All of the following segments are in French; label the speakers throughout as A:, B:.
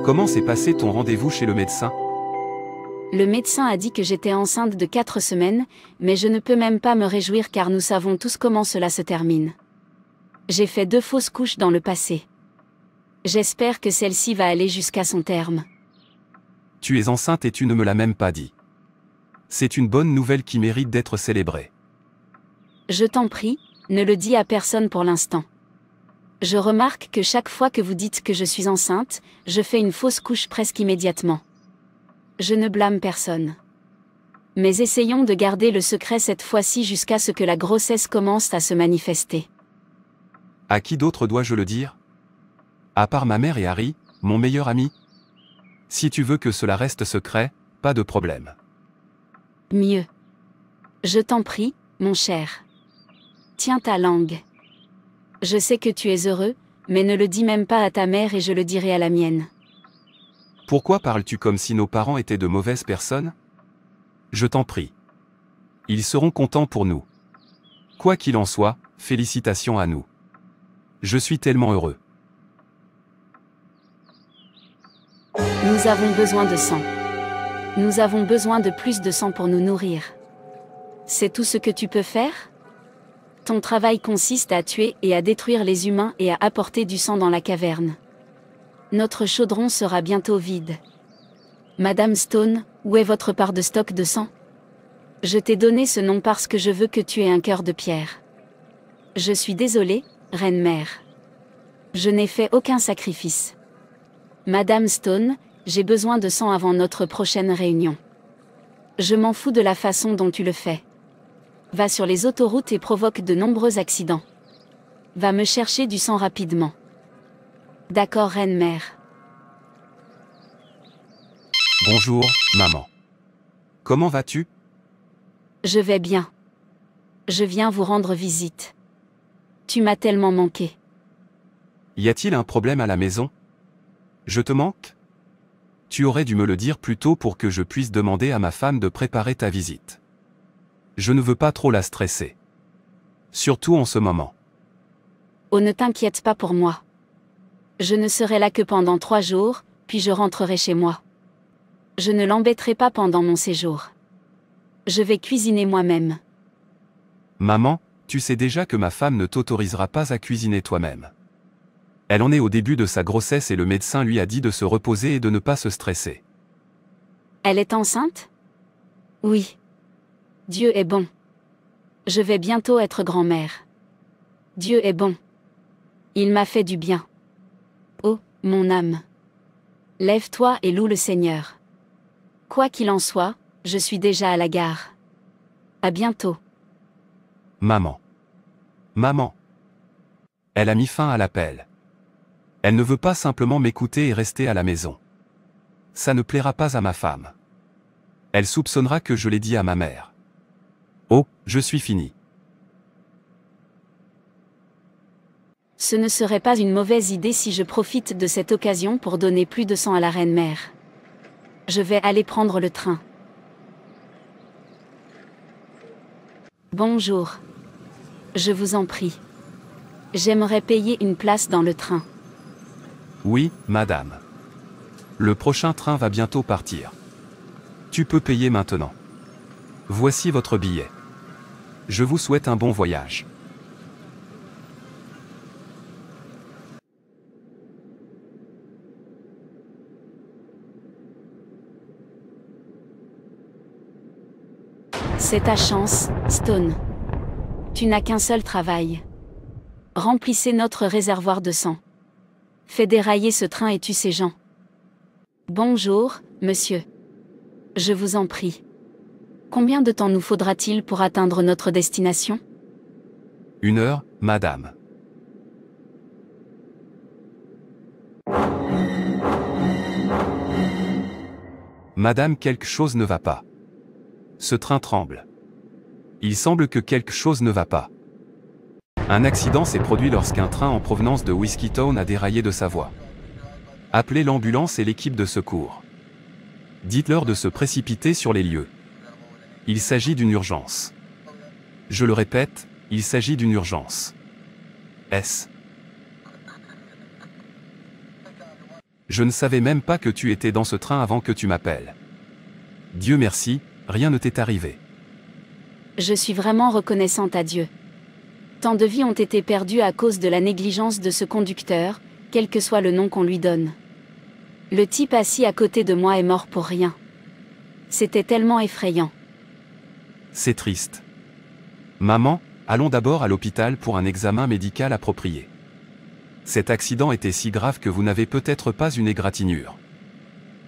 A: Comment s'est passé ton rendez-vous chez le médecin?
B: Le médecin a dit que j'étais enceinte de 4 semaines, mais je ne peux même pas me réjouir car nous savons tous comment cela se termine. J'ai fait 2 fausses couches dans le passé. J'espère que celle-ci va aller jusqu'à son terme.
A: Tu es enceinte et tu ne me l'as même pas dit. C'est une bonne nouvelle qui mérite d'être célébrée.
B: Je t'en prie, ne le dis à personne pour l'instant. Je remarque que chaque fois que vous dites que je suis enceinte, je fais une fausse couche presque immédiatement. Je ne blâme personne. Mais essayons de garder le secret cette fois-ci jusqu'à ce que la grossesse commence à se manifester.
A: À qui d'autre dois-je le dire? À part ma mère et Harry, mon meilleur ami? Si tu veux que cela reste secret, pas de problème.
B: Mieux. Je t'en prie, mon cher. Tiens ta langue. Je sais que tu es heureux, mais ne le dis même pas à ta mère et je le dirai à la mienne.
A: Pourquoi parles-tu comme si nos parents étaient de mauvaises personnes? Je t'en prie. Ils seront contents pour nous. Quoi qu'il en soit, félicitations à nous. Je suis tellement heureux.
B: Nous avons besoin de sang. Nous avons besoin de plus de sang pour nous nourrir. C'est tout ce que tu peux faire? Ton travail consiste à tuer et à détruire les humains et à apporter du sang dans la caverne. Notre chaudron sera bientôt vide. Madame Stone, où est votre part de stock de sang? Je t'ai donné ce nom parce que je veux que tu aies un cœur de pierre. Je suis désolée, Reine-Mère. Je n'ai fait aucun sacrifice. Madame Stone, j'ai besoin de sang avant notre prochaine réunion. Je m'en fous de la façon dont tu le fais. Va sur les autoroutes et provoque de nombreux accidents. Va me chercher du sang rapidement. D'accord, Reine-Mère.
A: Bonjour, maman. Comment vas-tu?
B: Je vais bien. Je viens vous rendre visite. Tu m'as tellement manqué.
A: Y a-t-il un problème à la maison? Je te manque? Tu aurais dû me le dire plus tôt pour que je puisse demander à ma femme de préparer ta visite. Je ne veux pas trop la stresser. Surtout en ce moment.
B: Oh, ne t'inquiète pas pour moi. Je ne serai là que pendant 3 jours, puis je rentrerai chez moi. Je ne l'embêterai pas pendant mon séjour. Je vais cuisiner moi-même.
A: Maman, tu sais déjà que ma femme ne t'autorisera pas à cuisiner toi-même. Elle en est au début de sa grossesse et le médecin lui a dit de se reposer et de ne pas se stresser.
B: Elle est enceinte? Oui. Dieu est bon. Je vais bientôt être grand-mère. Dieu est bon. Il m'a fait du bien. Oh, mon âme. Lève-toi et loue le Seigneur. Quoi qu'il en soit, je suis déjà à la gare. À bientôt.
A: Maman. Maman. Elle a mis fin à l'appel. Elle ne veut pas simplement m'écouter et rester à la maison. Ça ne plaira pas à ma femme. Elle soupçonnera que je l'ai dit à ma mère. Oh, je suis fini.
B: Ce ne serait pas une mauvaise idée si je profite de cette occasion pour donner plus de sang à la Reine-Mère. Je vais aller prendre le train. Bonjour. Je vous en prie. J'aimerais payer une place dans le train.
A: Oui, madame. Le prochain train va bientôt partir. Tu peux payer maintenant. Voici votre billet. Je vous souhaite un bon voyage.
B: C'est ta chance, Stone. Tu n'as qu'un seul travail. Remplissez notre réservoir de sang. Fais dérailler ce train et tue ces gens. Bonjour, monsieur. Je vous en prie. Combien de temps nous faudra-t-il pour atteindre notre destination?
A: 1 heure, madame. Madame, quelque chose ne va pas. Ce train tremble. Il semble que quelque chose ne va pas. Un accident s'est produit lorsqu'un train en provenance de Whiskeytown a déraillé de sa voie. Appelez l'ambulance et l'équipe de secours. Dites-leur de se précipiter sur les lieux. Il s'agit d'une urgence. Je le répète, il s'agit d'une urgence. Je Je ne savais même pas que tu étais dans ce train avant que tu m'appelles. Dieu merci, rien ne t'est arrivé.
B: Je suis vraiment reconnaissante à Dieu. Tant de vies ont été perdues à cause de la négligence de ce conducteur, quel que soit le nom qu'on lui donne. Le type assis à côté de moi est mort pour rien. C'était tellement effrayant.
A: C'est triste. Maman, allons d'abord à l'hôpital pour un examen médical approprié. Cet accident était si grave que vous n'avez peut-être pas une égratignure.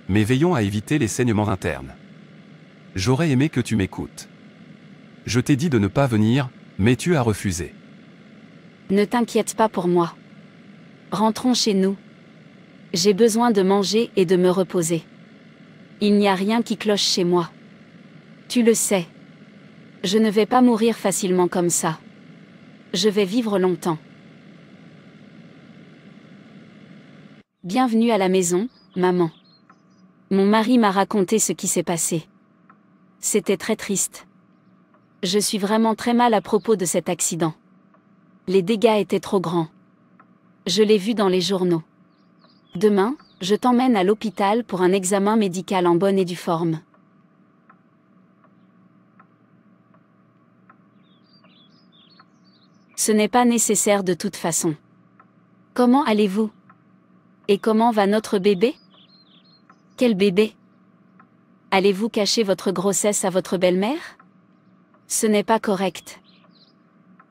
A: Mais veillons à éviter les saignements internes. J'aurais aimé que tu m'écoutes. Je t'ai dit de ne pas venir, mais tu as refusé.
B: Ne t'inquiète pas pour moi. Rentrons chez nous. J'ai besoin de manger et de me reposer. Il n'y a rien qui cloche chez moi. Tu le sais. Je ne vais pas mourir facilement comme ça. Je vais vivre longtemps. Bienvenue à la maison, maman. Mon mari m'a raconté ce qui s'est passé. C'était très triste. Je suis vraiment très mal à propos de cet accident. Les dégâts étaient trop grands. Je l'ai vu dans les journaux. Demain, je t'emmène à l'hôpital pour un examen médical en bonne et due forme. Ce n'est pas nécessaire de toute façon. Comment allez-vous? Et comment va notre bébé? Quel bébé? Allez-vous cacher votre grossesse à votre belle-mère? Ce n'est pas correct.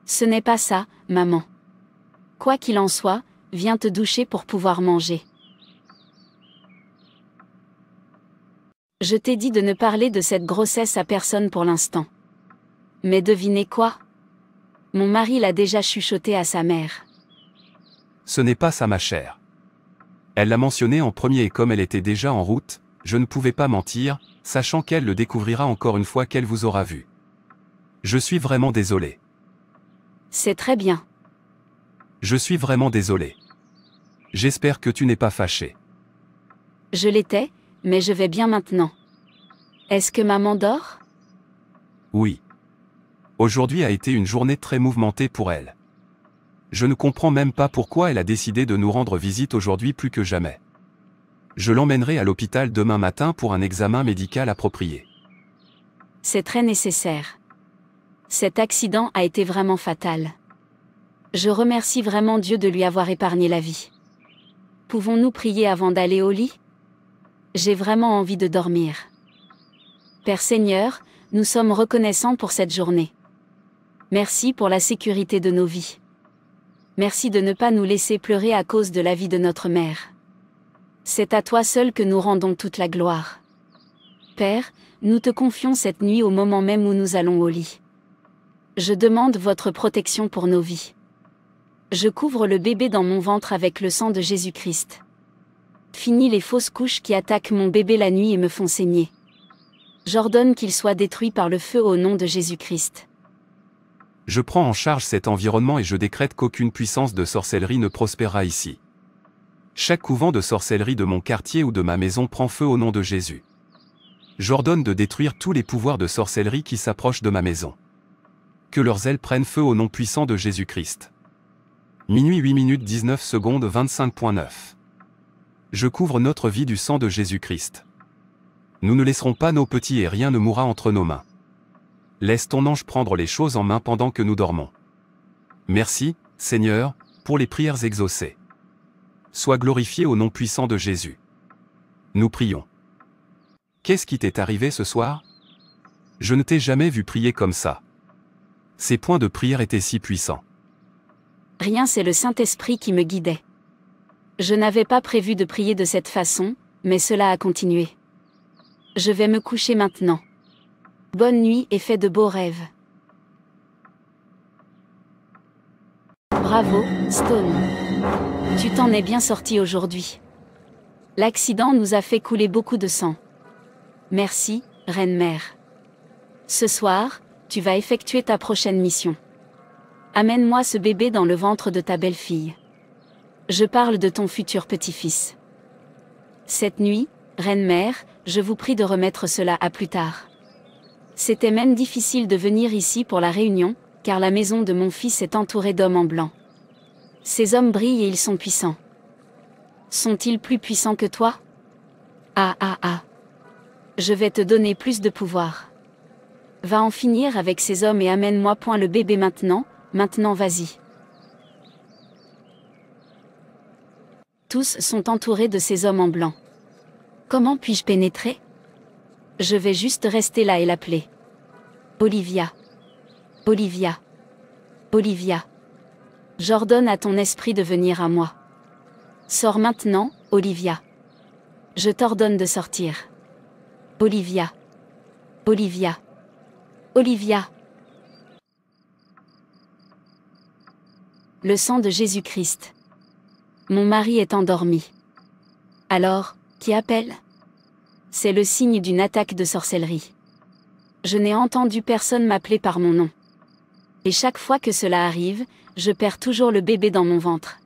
B: Ce n'est pas ça, maman. Quoi qu'il en soit, viens te doucher pour pouvoir manger. Je t'ai dit de ne parler de cette grossesse à personne pour l'instant. Mais devinez quoi? Mon mari l'a déjà chuchoté à sa mère.
A: Ce n'est pas ça ma chère. Elle l'a mentionné en premier et comme elle était déjà en route, je ne pouvais pas mentir, sachant qu'elle le découvrira encore une fois qu'elle vous aura vu. Je suis vraiment désolé.
B: C'est très bien.
A: Je suis vraiment désolé. J'espère que tu n'es pas fâché.
B: Je l'étais, mais je vais bien maintenant. Est-ce que maman dort?
A: Oui. Aujourd'hui a été une journée très mouvementée pour elle. Je ne comprends même pas pourquoi elle a décidé de nous rendre visite aujourd'hui plus que jamais. Je l'emmènerai à l'hôpital demain matin pour un examen médical approprié.
B: C'est très nécessaire. Cet accident a été vraiment fatal. Je remercie vraiment Dieu de lui avoir épargné la vie. Pouvons-nous prier avant d'aller au lit? J'ai vraiment envie de dormir. Père Seigneur, nous sommes reconnaissants pour cette journée. Merci pour la sécurité de nos vies. Merci de ne pas nous laisser pleurer à cause de la vie de notre mère. C'est à toi seul que nous rendons toute la gloire. Père, nous te confions cette nuit au moment même où nous allons au lit. Je demande votre protection pour nos vies. Je couvre le bébé dans mon ventre avec le sang de Jésus-Christ. Finis les fausses couches qui attaquent mon bébé la nuit et me font saigner. J'ordonne qu'il soit détruit par le feu au nom de Jésus-Christ.
A: Je prends en charge cet environnement et je décrète qu'aucune puissance de sorcellerie ne prospérera ici. Chaque couvent de sorcellerie de mon quartier ou de ma maison prend feu au nom de Jésus. J'ordonne de détruire tous les pouvoirs de sorcellerie qui s'approchent de ma maison. Que leurs ailes prennent feu au nom puissant de Jésus-Christ. Minuit 8 minutes 19 secondes 25.9. Je couvre notre vie du sang de Jésus-Christ. Nous ne laisserons pas nos petits et rien ne mourra entre nos mains. Laisse ton ange prendre les choses en main pendant que nous dormons. Merci, Seigneur, pour les prières exaucées. Sois glorifié au nom puissant de Jésus. Nous prions. Qu'est-ce qui t'est arrivé ce soir? Je ne t'ai jamais vu prier comme ça. Ces points de prière étaient si puissants.
B: Rien, c'est le Saint-Esprit qui me guidait. Je n'avais pas prévu de prier de cette façon, mais cela a continué. Je vais me coucher maintenant. Bonne nuit et fais de beaux rêves. Bravo, Stone. Tu t'en es bien sorti aujourd'hui. L'accident nous a fait couler beaucoup de sang. Merci, Reine-Mère. Ce soir, tu vas effectuer ta prochaine mission. Amène-moi ce bébé dans le ventre de ta belle-fille. Je parle de ton futur petit-fils. Cette nuit, Reine-Mère, je vous prie de remettre cela à plus tard. C'était même difficile de venir ici pour la réunion, car la maison de mon fils est entourée d'hommes en blanc. Ces hommes brillent et ils sont puissants. Sont-ils plus puissants que toi? Ah ah ah. Je vais te donner plus de pouvoir. Va en finir avec ces hommes et amène-moi point le bébé maintenant, vas-y. Tous sont entourés de ces hommes en blanc. Comment puis-je pénétrer? Je vais juste rester là et l'appeler. Olivia. Olivia. Olivia. J'ordonne à ton esprit de venir à moi. Sors maintenant, Olivia. Je t'ordonne de sortir. Olivia. Olivia. Olivia. Le sang de Jésus-Christ. Mon mari est endormi. Alors, qui appelle? C'est le signe d'une attaque de sorcellerie. Je n'ai entendu personne m'appeler par mon nom. Et chaque fois que cela arrive, je perds toujours le bébé dans mon ventre.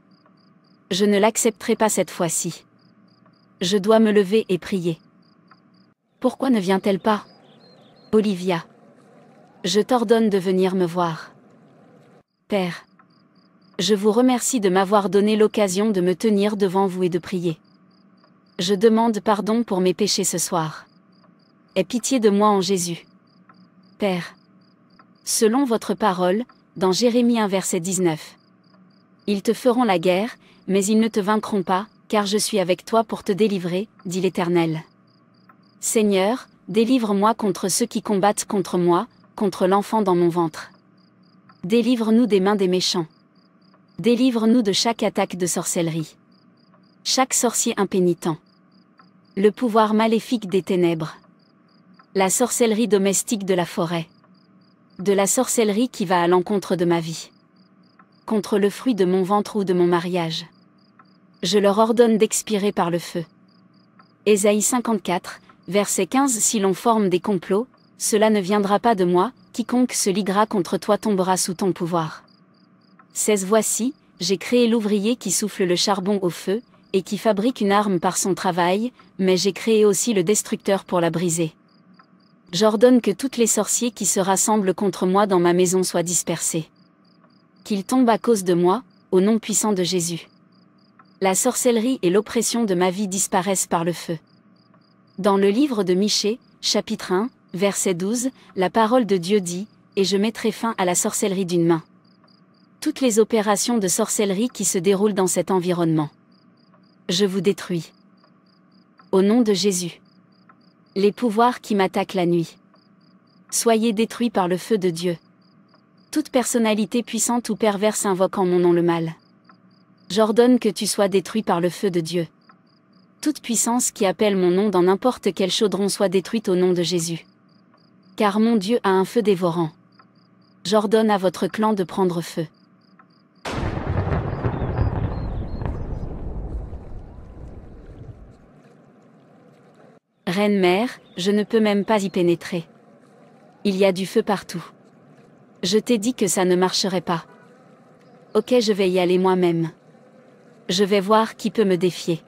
B: Je ne l'accepterai pas cette fois-ci. Je dois me lever et prier. Pourquoi ne vient-elle pas? Olivia. Je t'ordonne de venir me voir. Père. Je vous remercie de m'avoir donné l'occasion de me tenir devant vous et de prier. Je demande pardon pour mes péchés ce soir. Aie pitié de moi en Jésus. Père. Selon votre parole, dans Jérémie 1 verset 19. Ils te feront la guerre, mais ils ne te vaincront pas, car je suis avec toi pour te délivrer, dit l'Éternel. Seigneur, délivre-moi contre ceux qui combattent contre moi, contre l'enfant dans mon ventre. Délivre-nous des mains des méchants. Délivre-nous de chaque attaque de sorcellerie. Chaque sorcier impénitent. Le pouvoir maléfique des ténèbres. La sorcellerie domestique de la forêt. De la sorcellerie qui va à l'encontre de ma vie. Contre le fruit de mon ventre ou de mon mariage. Je leur ordonne d'expirer par le feu. Ésaïe 54, verset 15. Si l'on forme des complots, cela ne viendra pas de moi, quiconque se liguera contre toi tombera sous ton pouvoir. 16. Voici, j'ai créé l'ouvrier qui souffle le charbon au feu, et qui fabrique une arme par son travail, mais j'ai créé aussi le destructeur pour la briser. J'ordonne que tous les sorciers qui se rassemblent contre moi dans ma maison soient dispersés. Qu'ils tombent à cause de moi, au nom puissant de Jésus. La sorcellerie et l'oppression de ma vie disparaissent par le feu. Dans le livre de Michée, chapitre 1, verset 12, la parole de Dieu dit, « Et je mettrai fin à la sorcellerie d'une main. » Toutes les opérations de sorcellerie qui se déroulent dans cet environnement. Je vous détruis. Au nom de Jésus. Les pouvoirs qui m'attaquent la nuit. Soyez détruits par le feu de Dieu. Toute personnalité puissante ou perverse invoquant mon nom le mal. J'ordonne que tu sois détruit par le feu de Dieu. Toute puissance qui appelle mon nom dans n'importe quel chaudron soit détruite au nom de Jésus. Car mon Dieu a un feu dévorant. J'ordonne à votre clan de prendre feu. Reine-mère, je ne peux même pas y pénétrer. Il y a du feu partout. Je t'ai dit que ça ne marcherait pas. Ok, je vais y aller moi-même. Je vais voir qui peut me défier.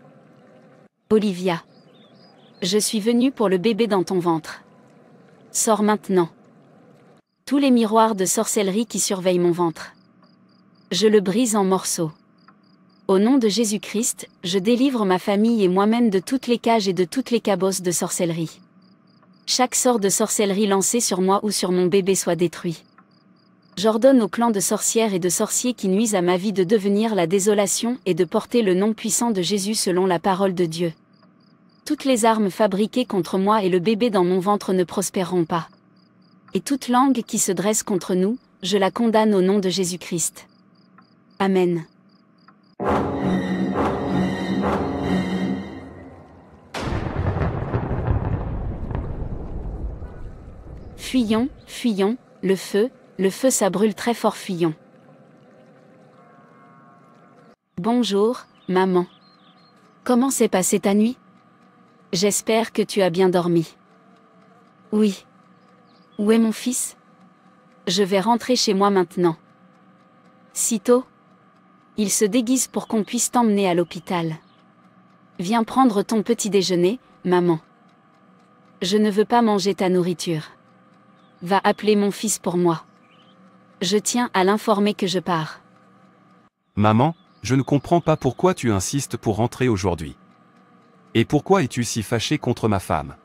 B: Olivia. Je suis venue pour le bébé dans ton ventre. Sors maintenant. Tous les miroirs de sorcellerie qui surveillent mon ventre. Je le brise en morceaux. Au nom de Jésus-Christ, je délivre ma famille et moi-même de toutes les cages et de toutes les cabosses de sorcellerie. Chaque sort de sorcellerie lancé sur moi ou sur mon bébé soit détruit. J'ordonne au clan de sorcières et de sorciers qui nuisent à ma vie de devenir la désolation et de porter le nom puissant de Jésus selon la parole de Dieu. Toutes les armes fabriquées contre moi et le bébé dans mon ventre ne prospéreront pas. Et toute langue qui se dresse contre nous, je la condamne au nom de Jésus-Christ. Amen. Fuyons, fuyons, le feu ça brûle très fort, fuyons. Bonjour, maman. Comment s'est passée ta nuit? J'espère que tu as bien dormi. Oui. Où est mon fils? Je vais rentrer chez moi maintenant. Sitôt? Il se déguise pour qu'on puisse t'emmener à l'hôpital. Viens prendre ton petit déjeuner, maman. Je ne veux pas manger ta nourriture. Va appeler mon fils pour moi. Je tiens à l'informer que je pars.
A: Maman, Je ne comprends pas pourquoi tu insistes pour rentrer aujourd'hui. Et pourquoi es-tu si fâché contre ma femme?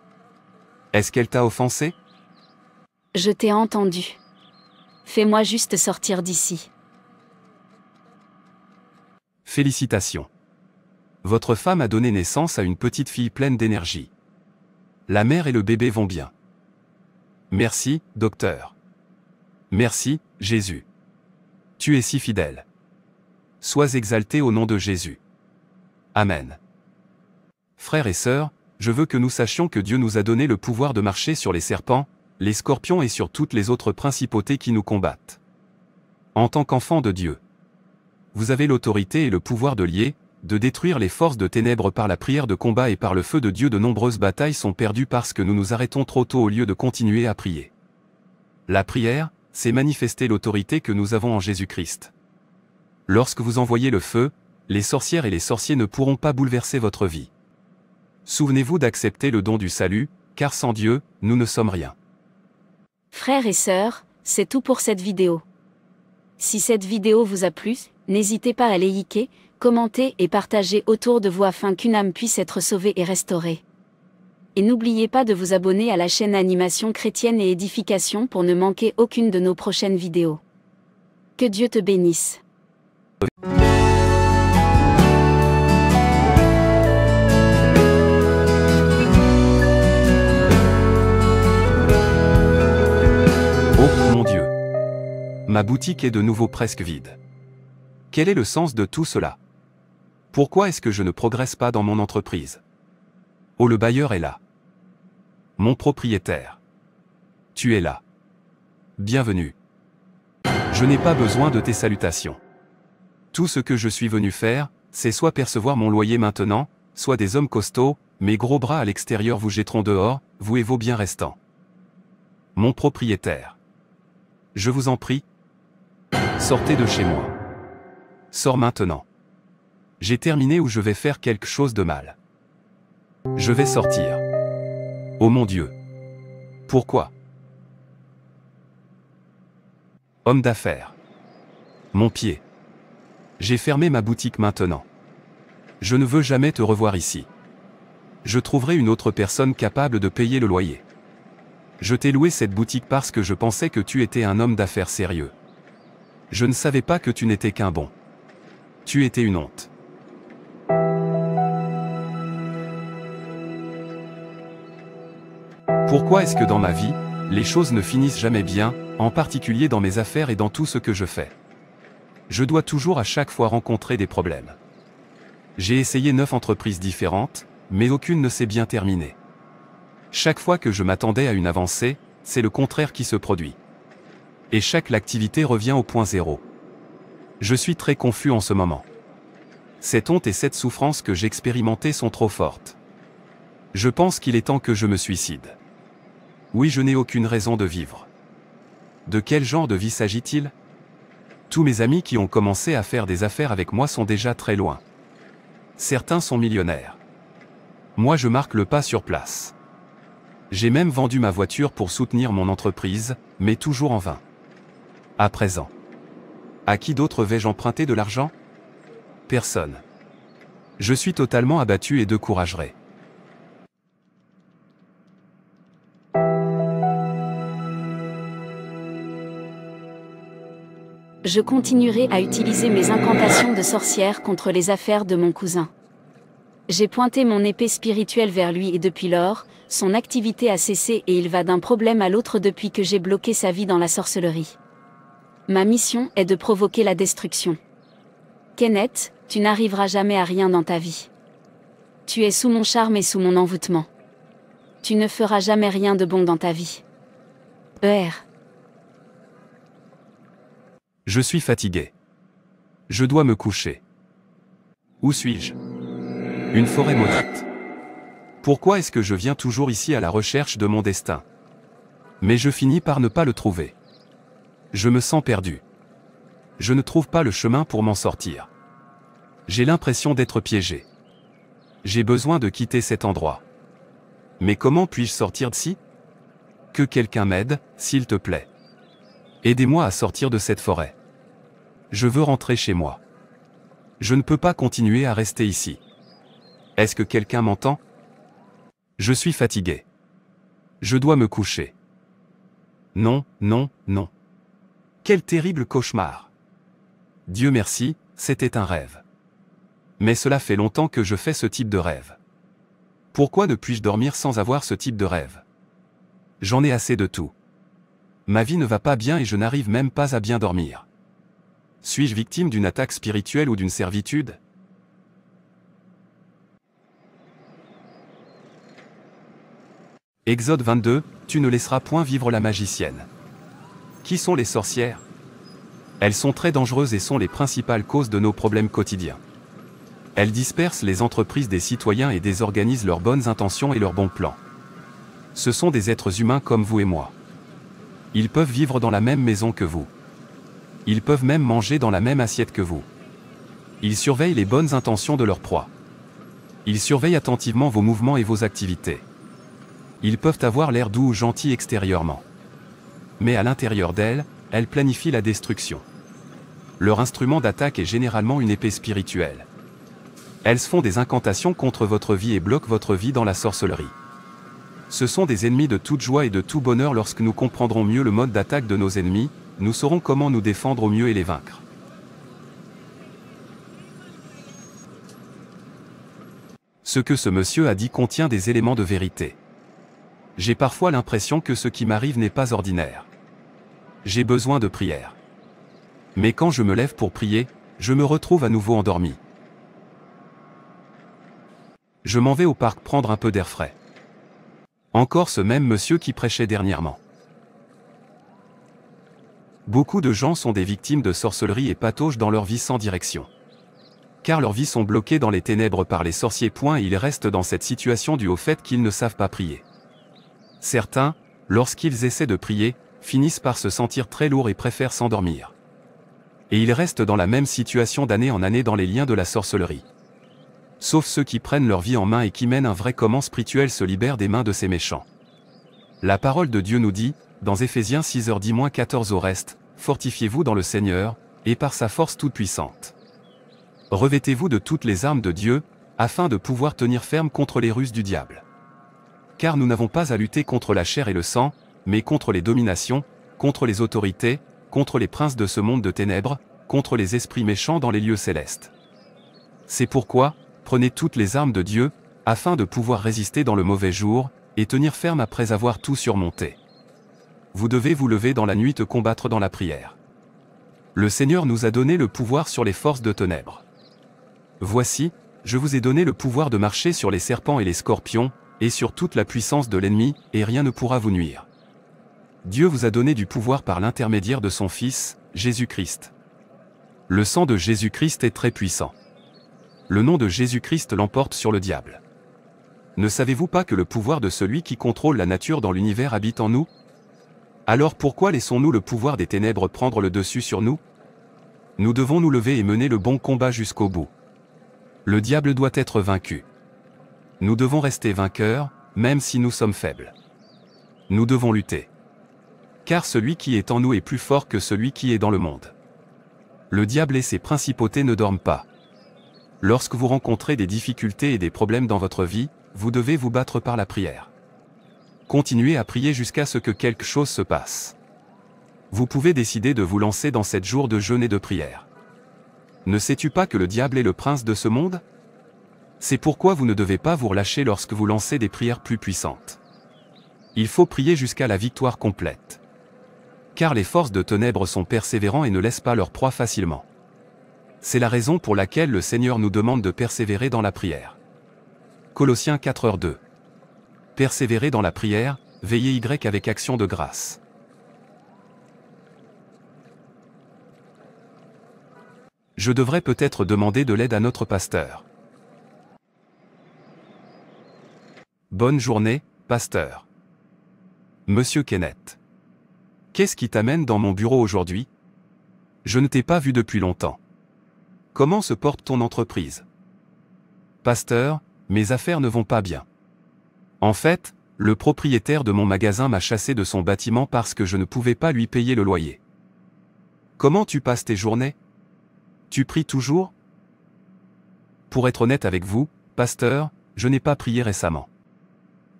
A: Est-ce qu'elle t'a offensé?
B: Je t'ai entendu. Fais-moi juste sortir d'ici.
A: Félicitations. Votre femme a donné naissance à une petite fille pleine d'énergie. La mère et le bébé vont bien. Merci, docteur. Merci, Jésus. Tu es si fidèle. Sois exalté au nom de Jésus. Amen. Frères et sœurs, je veux que nous sachions que Dieu nous a donné le pouvoir de marcher sur les serpents, les scorpions et sur toutes les autres principautés qui nous combattent. En tant qu'enfants de Dieu, vous avez l'autorité et le pouvoir de lier, de détruire les forces de ténèbres par la prière de combat et par le feu de Dieu. De nombreuses batailles sont perdues parce que nous nous arrêtons trop tôt au lieu de continuer à prier. La prière, c'est manifester l'autorité que nous avons en Jésus-Christ. Lorsque vous envoyez le feu, les sorcières et les sorciers ne pourront pas bouleverser votre vie. Souvenez-vous d'accepter le don du salut, car sans Dieu, nous ne sommes rien.
B: Frères et sœurs, c'est tout pour cette vidéo. Si cette vidéo vous a plu, n'hésitez pas à liker, commenter et partager autour de vous afin qu'une âme puisse être sauvée et restaurée. Et n'oubliez pas de vous abonner à la chaîne Animation Chrétienne et Édification pour ne manquer aucune de nos prochaines vidéos. Que Dieu te bénisse.
A: Oh, mon Dieu! Ma boutique est de nouveau presque vide. Quel est le sens de tout cela? Pourquoi est-ce que je ne progresse pas dans mon entreprise? Oh, le bailleur est là. Mon propriétaire. Tu es là. Bienvenue. Je n'ai pas besoin de tes salutations. Tout ce que je suis venu faire, c'est soit percevoir mon loyer maintenant, soit des hommes costauds, mes gros bras à l'extérieur vous jetteront dehors, vous et vos biens restants. Mon propriétaire. Je vous en prie. Sortez de chez moi. Sors maintenant. J'ai terminé ou je vais faire quelque chose de mal. Je vais sortir. Oh mon Dieu. Pourquoi? Homme d'affaires. Mon pied. J'ai fermé ma boutique maintenant. Je ne veux jamais te revoir ici. Je trouverai une autre personne capable de payer le loyer. Je t'ai loué cette boutique parce que je pensais que tu étais un homme d'affaires sérieux. Je ne savais pas que tu n'étais qu'un bon. Tu étais une honte. Pourquoi est-ce que dans ma vie, les choses ne finissent jamais bien, en particulier dans mes affaires et dans tout ce que je fais? Je dois toujours à chaque fois rencontrer des problèmes. J'ai essayé 9 entreprises différentes, mais aucune ne s'est bien terminée. Chaque fois que je m'attendais à une avancée, c'est le contraire qui se produit. Et chaque activité revient au point zéro. Je suis très confus en ce moment. Cette honte et cette souffrance que j'expérimentais sont trop fortes. Je pense qu'il est temps que je me suicide. Oui, je n'ai aucune raison de vivre. De quel genre de vie s'agit-il? Tous mes amis qui ont commencé à faire des affaires avec moi sont déjà très loin. Certains sont millionnaires. Moi, je marque le pas sur place. J'ai même vendu ma voiture pour soutenir mon entreprise, mais toujours en vain. À présent. À qui d'autre vais-je emprunter de l'argent? Personne. Je suis totalement abattu et découragé.
B: Je continuerai à utiliser mes incantations de sorcière contre les affaires de mon cousin. J'ai pointé mon épée spirituelle vers lui et depuis lors, son activité a cessé et il va d'un problème à l'autre depuis que j'ai bloqué sa vie dans la sorcellerie. Ma mission est de provoquer la destruction. Kenneth, tu n'arriveras jamais à rien dans ta vie. Tu es sous mon charme et sous mon envoûtement. Tu ne feras jamais rien de bon dans ta vie.
A: Je suis fatigué. Je dois me coucher. Où suis-je? Une forêt maudite. Pourquoi est-ce que je viens toujours ici à la recherche de mon destin? Mais je finis par ne pas le trouver. Je me sens perdu. Je ne trouve pas le chemin pour m'en sortir. J'ai l'impression d'être piégé. J'ai besoin de quitter cet endroit. Mais comment puis-je sortir d'ici? Que quelqu'un m'aide, s'il te plaît. Aidez-moi à sortir de cette forêt. Je veux rentrer chez moi. Je ne peux pas continuer à rester ici. Est-ce que quelqu'un m'entend? Je suis fatigué. Je dois me coucher. Non, non, non. Quel terrible cauchemar. Dieu merci, c'était un rêve. Mais cela fait longtemps que je fais ce type de rêve. Pourquoi ne puis-je dormir sans avoir ce type de rêve? J'en ai assez de tout. Ma vie ne va pas bien et je n'arrive même pas à bien dormir. Suis-je victime d'une attaque spirituelle ou d'une servitude? Exode 22, tu ne laisseras point vivre la magicienne. Qui sont les sorcières? Elles sont très dangereuses et sont les principales causes de nos problèmes quotidiens. Elles dispersent les entreprises des citoyens et désorganisent leurs bonnes intentions et leurs bons plans. Ce sont des êtres humains comme vous et moi. Ils peuvent vivre dans la même maison que vous. Ils peuvent même manger dans la même assiette que vous. Ils surveillent les bonnes intentions de leur proie. Ils surveillent attentivement vos mouvements et vos activités. Ils peuvent avoir l'air doux ou gentils extérieurement. Mais à l'intérieur d'elles, elles planifient la destruction. Leur instrument d'attaque est généralement une épée spirituelle. Elles font des incantations contre votre vie et bloquent votre vie dans la sorcellerie. Ce sont des ennemis de toute joie et de tout bonheur. Lorsque nous comprendrons mieux le mode d'attaque de nos ennemis, nous saurons comment nous défendre au mieux et les vaincre. Ce que ce monsieur a dit contient des éléments de vérité. J'ai parfois l'impression que ce qui m'arrive n'est pas ordinaire. J'ai besoin de prière. Mais quand je me lève pour prier, je me retrouve à nouveau endormi. Je m'en vais au parc prendre un peu d'air frais. Encore ce même monsieur qui prêchait dernièrement. Beaucoup de gens sont des victimes de sorcellerie et pataugent dans leur vie sans direction. Car leurs vies sont bloquées dans les ténèbres par les sorciers. Et ils restent dans cette situation due au fait qu'ils ne savent pas prier. Certains, lorsqu'ils essaient de prier, finissent par se sentir très lourds et préfèrent s'endormir. Et ils restent dans la même situation d'année en année dans les liens de la sorcellerie. Sauf ceux qui prennent leur vie en main et qui mènent un vrai combat spirituel se libèrent des mains de ces méchants. La parole de Dieu nous dit, dans Éphésiens 6h10-14 au reste, fortifiez-vous dans le Seigneur, et par sa force toute puissante. Revêtez-vous de toutes les armes de Dieu, afin de pouvoir tenir ferme contre les ruses du diable. Car nous n'avons pas à lutter contre la chair et le sang, mais contre les dominations, contre les autorités, contre les princes de ce monde de ténèbres, contre les esprits méchants dans les lieux célestes. C'est pourquoi, prenez toutes les armes de Dieu, afin de pouvoir résister dans le mauvais jour, et tenir ferme après avoir tout surmonté. Vous devez vous lever dans la nuit et combattre dans la prière. Le Seigneur nous a donné le pouvoir sur les forces de ténèbres. Voici, je vous ai donné le pouvoir de marcher sur les serpents et les scorpions, et sur toute la puissance de l'ennemi, et rien ne pourra vous nuire. Dieu vous a donné du pouvoir par l'intermédiaire de son Fils, Jésus-Christ. Le sang de Jésus-Christ est très puissant. Le nom de Jésus-Christ l'emporte sur le diable. Ne savez-vous pas que le pouvoir de celui qui contrôle la nature dans l'univers habite en nous? Alors pourquoi laissons-nous le pouvoir des ténèbres prendre le dessus sur nous? Nous devons nous lever et mener le bon combat jusqu'au bout. Le diable doit être vaincu. Nous devons rester vainqueurs, même si nous sommes faibles. Nous devons lutter. Car celui qui est en nous est plus fort que celui qui est dans le monde. Le diable et ses principautés ne dorment pas. Lorsque vous rencontrez des difficultés et des problèmes dans votre vie, vous devez vous battre par la prière. Continuez à prier jusqu'à ce que quelque chose se passe. Vous pouvez décider de vous lancer dans 7 jours de jeûne et de prière. Ne sais-tu pas que le diable est le prince de ce monde? C'est pourquoi vous ne devez pas vous relâcher lorsque vous lancez des prières plus puissantes. Il faut prier jusqu'à la victoire complète. Car les forces de ténèbres sont persévérants et ne laissent pas leur proie facilement. C'est la raison pour laquelle le Seigneur nous demande de persévérer dans la prière. Colossiens 4h2. Persévérer dans la prière, veillez avec action de grâce. Je devrais peut-être demander de l'aide à notre pasteur. Bonne journée, pasteur. Monsieur Kenneth. Qu'est-ce qui t'amène dans mon bureau aujourd'hui? Je ne t'ai pas vu depuis longtemps. Comment se porte ton entreprise? Pasteur, mes affaires ne vont pas bien. En fait, le propriétaire de mon magasin m'a chassé de son bâtiment parce que je ne pouvais pas lui payer le loyer. Comment tu passes tes journées? Tu pries toujours? Pour être honnête avec vous, pasteur, je n'ai pas prié récemment.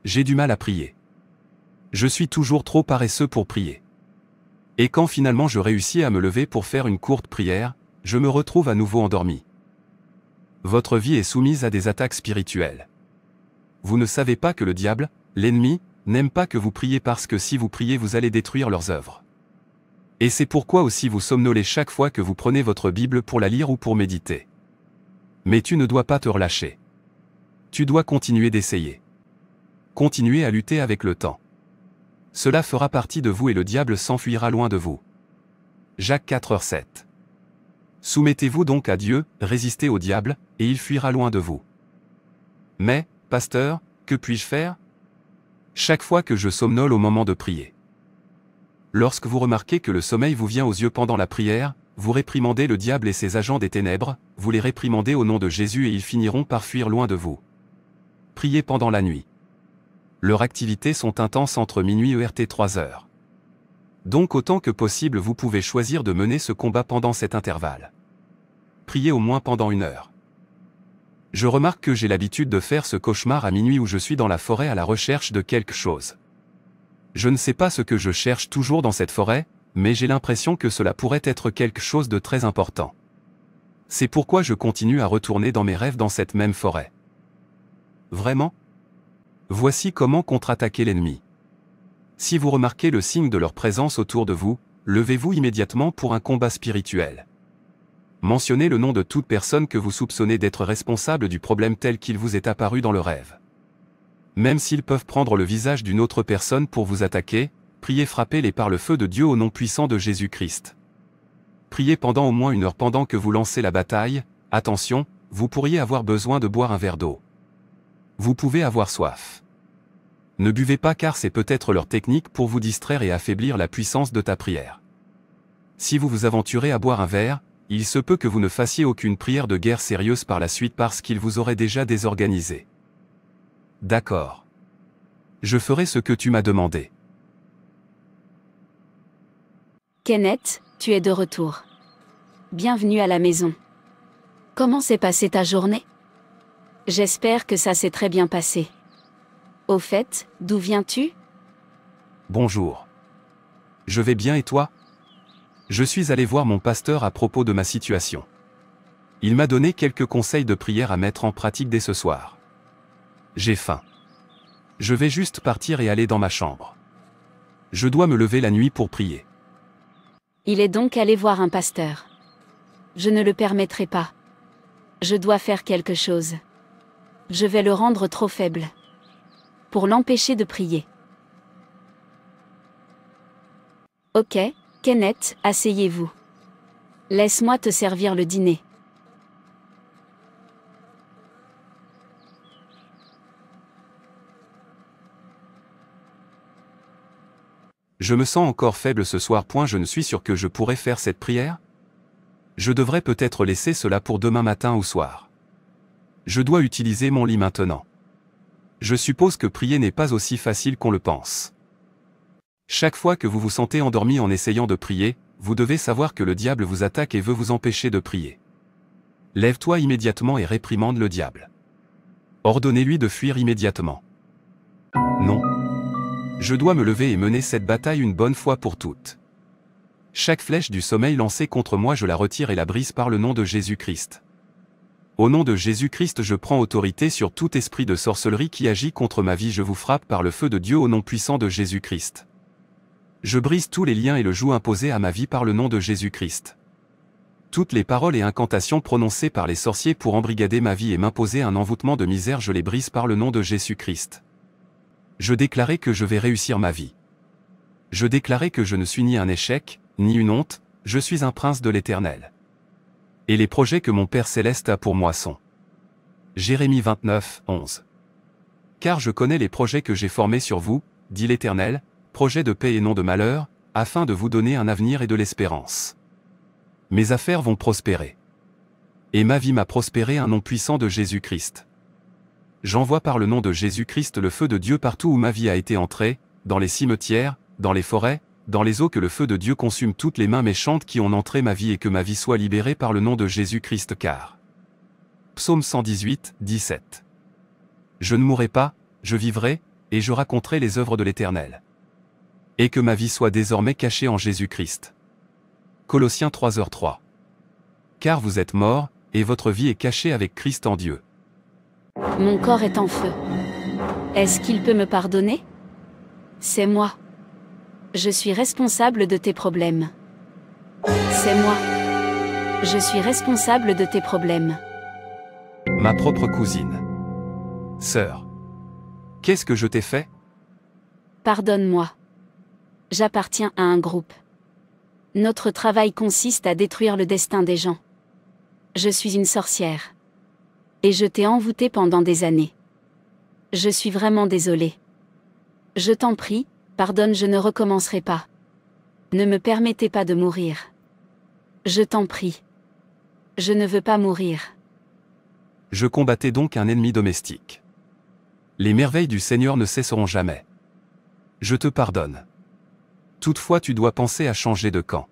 A: J'ai du mal à prier. Je suis toujours trop paresseux pour prier. Et quand finalement je réussis à me lever pour faire une courte prière, je me retrouve à nouveau endormi. Votre vie est soumise à des attaques spirituelles. Vous ne savez pas que le diable, l'ennemi, n'aime pas que vous priez parce que si vous priez vous allez détruire leurs œuvres. Et c'est pourquoi aussi vous somnolez chaque fois que vous prenez votre Bible pour la lire ou pour méditer. Mais tu ne dois pas te relâcher. Tu dois continuer d'essayer. Continuez à lutter avec le temps. Cela fera partie de vous et le diable s'enfuira loin de vous. Jacques 4,7. Soumettez-vous donc à Dieu, résistez au diable, et il fuira loin de vous. Mais, pasteur, que puis-je faire? Chaque fois que je somnole au moment de prier. Lorsque vous remarquez que le sommeil vous vient aux yeux pendant la prière, vous réprimandez le diable et ses agents des ténèbres, vous les réprimandez au nom de Jésus et ils finiront par fuir loin de vous. Priez pendant la nuit. Leurs activités sont intenses entre minuit et 3 heures. Donc autant que possible vous pouvez choisir de mener ce combat pendant cet intervalle. Priez au moins pendant 1 heure. Je remarque que j'ai l'habitude de faire ce cauchemar à minuit où je suis dans la forêt à la recherche de quelque chose. Je ne sais pas ce que je cherche toujours dans cette forêt, mais j'ai l'impression que cela pourrait être quelque chose de très important. C'est pourquoi je continue à retourner dans mes rêves dans cette même forêt. Vraiment? Voici comment contre-attaquer l'ennemi. Si vous remarquez le signe de leur présence autour de vous, levez-vous immédiatement pour un combat spirituel. Mentionnez le nom de toute personne que vous soupçonnez d'être responsable du problème tel qu'il vous est apparu dans le rêve. Même s'ils peuvent prendre le visage d'une autre personne pour vous attaquer, priez, frappez-les par le feu de Dieu au nom puissant de Jésus-Christ. Priez pendant au moins 1 heure pendant que vous lancez la bataille. Attention, vous pourriez avoir besoin de boire un verre d'eau. Vous pouvez avoir soif. Ne buvez pas car c'est peut-être leur technique pour vous distraire et affaiblir la puissance de ta prière. Si vous vous aventurez à boire un verre, il se peut que vous ne fassiez aucune prière de guerre sérieuse par la suite parce qu'il vous aurait déjà désorganisé. D'accord. Je ferai ce que tu m'as demandé.
B: Kenneth, tu es de retour. Bienvenue à la maison. Comment s'est passée ta journée? J'espère que ça s'est très bien passé. Au fait, d'où viens-tu?
A: Bonjour. Je vais bien et toi? Je suis allé voir mon pasteur à propos de ma situation. Il m'a donné quelques conseils de prière à mettre en pratique dès ce soir. J'ai faim. Je vais juste partir et aller dans ma chambre. Je dois me lever la nuit pour prier.
B: Il est donc allé voir un pasteur. Je ne le permettrai pas. Je dois faire quelque chose. Je vais le rendre trop faible. Pour l'empêcher de prier. Ok, Kenneth, asseyez-vous. Laisse-moi te servir le dîner.
A: Je me sens encore faible ce soir. Je ne suis sûr que je pourrais faire cette prière. Je devrais peut-être laisser cela pour demain matin ou soir. Je dois utiliser mon lit maintenant. Je suppose que prier n'est pas aussi facile qu'on le pense. Chaque fois que vous vous sentez endormi en essayant de prier, vous devez savoir que le diable vous attaque et veut vous empêcher de prier. Lève-toi immédiatement et réprimande le diable. Ordonnez-lui de fuir immédiatement. Non. Je dois me lever et mener cette bataille une bonne fois pour toutes. Chaque flèche du sommeil lancée contre moi je la retire et la brise par le nom de Jésus-Christ. Au nom de Jésus-Christ je prends autorité sur tout esprit de sorcellerie qui agit contre ma vie. Je vous frappe par le feu de Dieu au nom puissant de Jésus-Christ. Je brise tous les liens et le joug imposé à ma vie par le nom de Jésus-Christ. Toutes les paroles et incantations prononcées par les sorciers pour embrigader ma vie et m'imposer un envoûtement de misère je les brise par le nom de Jésus-Christ. Je déclarais que je vais réussir ma vie. Je déclarais que je ne suis ni un échec, ni une honte, je suis un prince de l'Éternel. Et les projets que mon Père Céleste a pour moi sont. Jérémie 29, 11. Car je connais les projets que j'ai formés sur vous, dit l'Éternel, projets de paix et non de malheur, afin de vous donner un avenir et de l'espérance. Mes affaires vont prospérer. Et ma vie m'a prospéré un nom puissant de Jésus-Christ. J'envoie par le nom de Jésus-Christ le feu de Dieu partout où ma vie a été entrée, dans les cimetières, dans les forêts, dans les eaux, que le feu de Dieu consume toutes les mains méchantes qui ont entré ma vie et que ma vie soit libérée par le nom de Jésus-Christ car Psaume 118, 17. Je ne mourrai pas, je vivrai, et je raconterai les œuvres de l'Éternel. Et que ma vie soit désormais cachée en Jésus-Christ. Colossiens 3h3. Car vous êtes morts, et votre vie est cachée avec Christ en Dieu.
B: Mon corps est en feu. Est-ce qu'il peut me pardonner? C'est moi. Je suis responsable de tes problèmes. C'est moi. Je suis responsable de tes problèmes.
A: Ma propre cousine. Sœur. Qu'est-ce que je t'ai fait?
B: Pardonne-moi. J'appartiens à un groupe. Notre travail consiste à détruire le destin des gens. Je suis une sorcière. Et je t'ai envoûté pendant des années. Je suis vraiment désolée. Je t'en prie, pardonne, je ne recommencerai pas. Ne me permettez pas de mourir. Je t'en prie. Je ne veux pas mourir.
A: Je combattais donc un ennemi domestique. Les merveilles du Seigneur ne cesseront jamais. Je te pardonne. Toutefois, tu dois penser à changer de camp.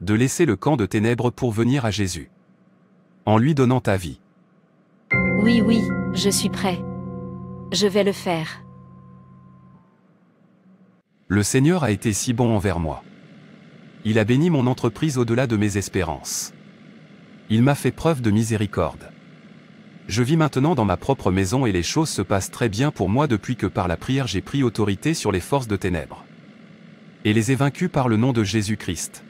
A: De laisser le camp de ténèbres pour venir à Jésus. En lui donnant ta vie.
B: Oui, oui, je suis prêt. Je vais le faire.
A: Le Seigneur a été si bon envers moi. Il a béni mon entreprise au-delà de mes espérances. Il m'a fait preuve de miséricorde. Je vis maintenant dans ma propre maison et les choses se passent très bien pour moi depuis que par la prière j'ai pris autorité sur les forces de ténèbres. Et les ai vaincus par le nom de Jésus-Christ.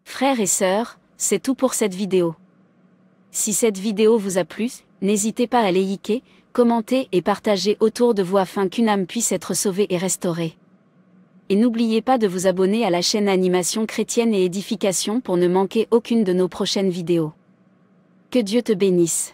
B: Frères et sœurs, c'est tout pour cette vidéo. Si cette vidéo vous a plu, n'hésitez pas à liker, commenter et partager autour de vous afin qu'une âme puisse être sauvée et restaurée. Et n'oubliez pas de vous abonner à la chaîne Animation Chrétienne et Édification pour ne manquer aucune de nos prochaines vidéos. Que Dieu te bénisse.